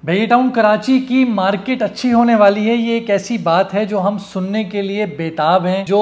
भैया टाउन कराची की मार्केट अच्छी होने वाली है, ये एक ऐसी बात है जो हम सुनने के लिए बेताब हैं। जो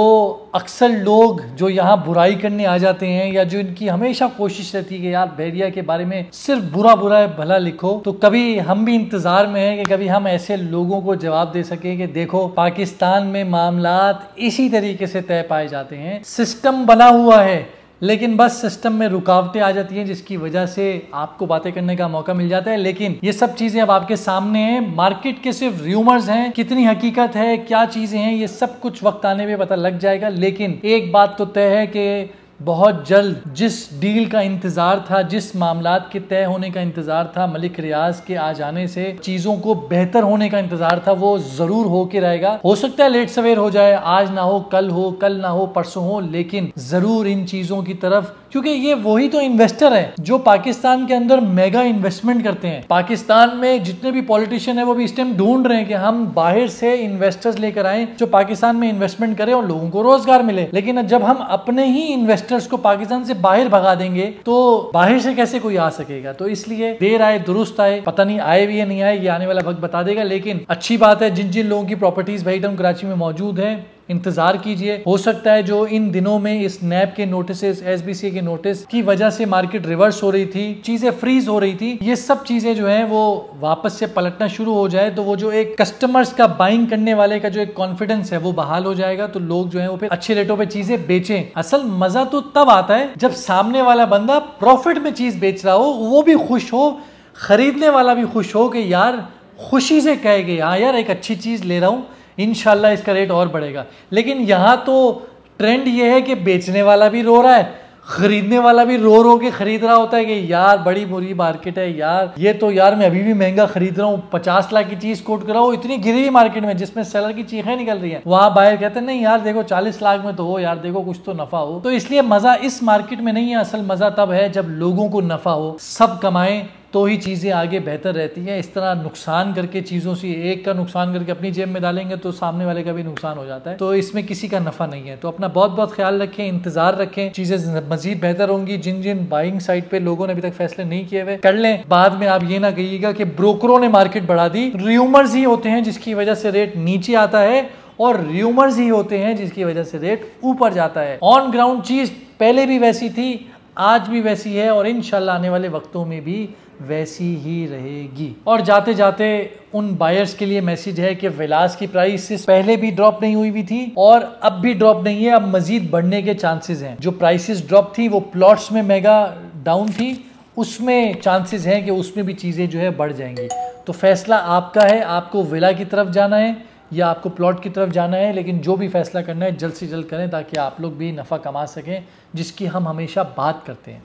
अक्सर लोग जो यहाँ बुराई करने आ जाते हैं या जो इनकी हमेशा कोशिश रहती है कि यार बहरिया के बारे में सिर्फ बुरा बुरा भला लिखो, तो कभी हम भी इंतजार में हैं कि कभी हम ऐसे लोगों को जवाब दे सके कि देखो पाकिस्तान में मामलात इसी तरीके से तय पाए जाते हैं। सिस्टम बना हुआ है लेकिन बस सिस्टम में रुकावटें आ जाती हैं जिसकी वजह से आपको बातें करने का मौका मिल जाता है। लेकिन ये सब चीजें अब आपके सामने हैं, मार्केट के सिर्फ र्यूमर्स हैं, कितनी हकीकत है, क्या चीजें हैं, ये सब कुछ वक्त आने पे पता लग जाएगा। लेकिन एक बात तो तय है कि बहुत जल्द जिस डील का इंतजार था, जिस मामलात के तय होने का इंतजार था, मलिक रियाज के आ जाने से चीजों को बेहतर होने का इंतजार था, वो जरूर हो के रहेगा। हो सकता है लेट सवेर हो जाए, आज ना हो, कल ना हो, परसों हो, लेकिन जरूर इन चीजों की तरफ, क्योंकि ये वही तो इन्वेस्टर है जो पाकिस्तान के अंदर मेगा इन्वेस्टमेंट करते हैं। पाकिस्तान में जितने भी पॉलिटिशियन है वो भी इस टाइम ढूंढ रहे हैं कि हम बाहर से इन्वेस्टर्स लेकर आए जो पाकिस्तान में इन्वेस्टमेंट करें और लोगों को रोजगार मिले। लेकिन जब हम अपने ही इन्वेस्टर्स को पाकिस्तान से बाहर भगा देंगे तो बाहर से कैसे कोई आ सकेगा। तो इसलिए देर आए दुरुस्त आए, पता नहीं आए भी या नहीं आए, ये आने वाला वक्त बता देगा। लेकिन अच्छी बात है जिन जिन लोगों की प्रॉपर्टीज भैया टाउन कराची में मौजूद है, इंतजार कीजिए। हो सकता है जो इन दिनों में इस नैब के नोटिस, एसबीसी के नोटिस की वजह से मार्केट रिवर्स हो रही थी, चीजें फ्रीज हो रही थी, ये सब चीजें जो हैं वो वापस से पलटना शुरू हो जाए तो वो जो एक कस्टमर्स का बाइंग करने वाले का जो एक कॉन्फिडेंस है वो बहाल हो जाएगा। तो लोग जो है वो फिर अच्छे रेटों पे चीजें बेचें। असल मजा तो तब आता है जब सामने वाला बंदा प्रॉफिट में चीज बेच रहा हो, वो भी खुश हो, खरीदने वाला भी खुश हो कि यार खुशी से कहे कि हाँ यार एक अच्छी चीज ले रहा हूं, इंशाल्लाह इसका रेट और बढ़ेगा। लेकिन यहाँ तो ट्रेंड ये है कि बेचने वाला भी रो रहा है, खरीदने वाला भी रो रो के खरीद रहा होता है कि यार बड़ी बुरी मार्केट है यार, ये तो यार मैं अभी भी महंगा खरीद रहा हूँ, 50 लाख की चीज कोट कर रहा हूँ, इतनी गिरी हुई मार्केट में जिसमें सेलर की चीखें निकल रही हैं। वहां बायर कहते हैं नहीं यार देखो 40 लाख में तो हो यार, देखो कुछ तो नफा हो। तो इसलिए मजा इस मार्केट में नहीं है, असल मजा तब है जब लोगों को नफा हो, सब कमाएं तो ही चीज़ें आगे बेहतर रहती हैं। इस तरह नुकसान करके चीज़ों से एक का नुकसान करके अपनी जेब में डालेंगे तो सामने वाले का भी नुकसान हो जाता है। तो इसमें किसी का नफा नहीं है। तो अपना बहुत बहुत ख्याल रखें, इंतजार रखें, चीज़ें मजीद बेहतर होंगी। जिन जिन बाइंग साइड पे लोगों ने अभी तक फैसले नहीं किए हुए कर लें, बाद में आप ये ना कहिएगा कि ब्रोकरों ने मार्केट बढ़ा दी। र्यूमर्स ही होते हैं जिसकी वजह से रेट नीचे आता है और र्यूमर्स ही होते हैं जिसकी वजह से रेट ऊपर जाता है। ऑन ग्राउंड चीज़ पहले भी वैसी थी, आज भी वैसी है और इंशाल्लाह आने वाले वक्तों में भी वैसी ही रहेगी। और जाते जाते उन बायर्स के लिए मैसेज है कि विलास की प्राइसेस पहले भी ड्रॉप नहीं हुई भी थी और अब भी ड्रॉप नहीं है, अब मजीद बढ़ने के चांसेस हैं। जो प्राइसेस ड्रॉप थी वो प्लॉट्स में मेगा डाउन थी, उसमें चांसेस हैं कि उसमें भी चीज़ें जो है बढ़ जाएंगी। तो फैसला आपका है, आपको विला की तरफ जाना है या आपको प्लॉट की तरफ जाना है। लेकिन जो भी फैसला करना है जल्द से जल्द करें ताकि आप लोग भी नफ़ा कमा सकें, जिसकी हम हमेशा बात करते हैं।